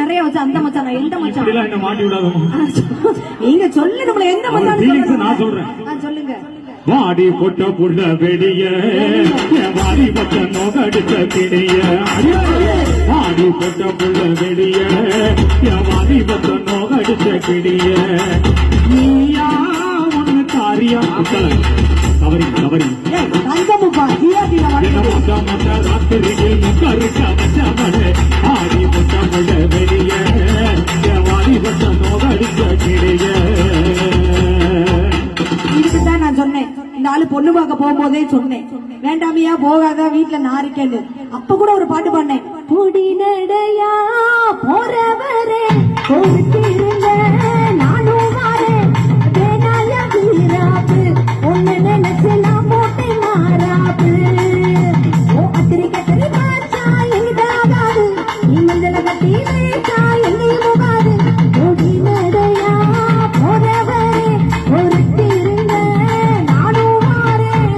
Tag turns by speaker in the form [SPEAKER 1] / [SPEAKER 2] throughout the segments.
[SPEAKER 1] நிறைய வச்சு அந்த மச்சான் எந்த மச்சான்
[SPEAKER 2] என்ன மாட்டி விடாதமா
[SPEAKER 1] நீங்க சொல்லணும்ல எந்த மச்சான்
[SPEAKER 2] நான் சொல்றேன்
[SPEAKER 1] சொல்லுங்க.
[SPEAKER 2] வாடி பொட்ட புள்ள வெடிய வாடி பட்ட நோகடிச்ச கிடிய வாடி பொட்ட புள்ள வெடிய வாடி பட்ட நோகடிச்ச கிடிய நீயா ஒண்ணு காரியா கவரி கவரி ராத்திரியில் முக்கருக்க வச்சவனே ஆடி பொட்ட புள்ள வெடிய வாடி பட்ட நோகடிச்ச கிடிய.
[SPEAKER 1] இதுக்குதான் நான் சொன்னேன், இந்த ஆளு பொண்ணு பார்க்க போகும்போதே சொன்னேன் வேண்டாமையா போகாத வீட்டுல நாரிக்கேன்னு. அப்ப கூட ஒரு பாட்டு பாடினேன், பொடி நடையா போறவரே பொறுத்திருந்த நானும் வாரேன் வேணாய வீராப்பு ஒண்ணு நினைச்சு நான் போட்டேன் மாறாப்பு ஓ அத்திரி கத்திரி பாச்சா எங்கிட்டாகாது நீ மஞ்சள கட்டி வேச்சா எங்கேயும் போகாது பொடி நடையா போறவரே பொறுத்திருந்த நானும் வாரேன்.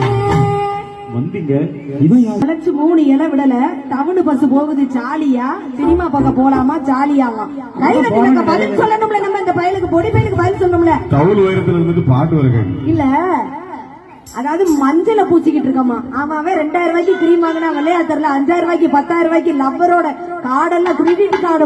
[SPEAKER 1] 3 இலை விடல டவுனு பஸ் போகுது ஜாலியா, சினிமா பார்க்க போலாமா ஜாலியாவா? பதில் சொல்லணும்ல, நம்ம இந்த பயலுக்கு பொடி பயலுக்கு பதில் சொல்லணும்ல.
[SPEAKER 3] டவுல் உயரத்துல இருந்துட்டு பாட்டு வருங்க
[SPEAKER 1] இல்ல, அதாவது மஞ்சள பூச்சிக்கிட்டு இருக்கமா அவன் 2000 ரூபாய்க்கு கிரீம் வாங்கினா விளையாட்டுல 5000 ரூபாய்க்கு 10,000 ரூபாய்க்கு லவ்வரோட கார்டெல்லாம் கிரெடிட் கார்டு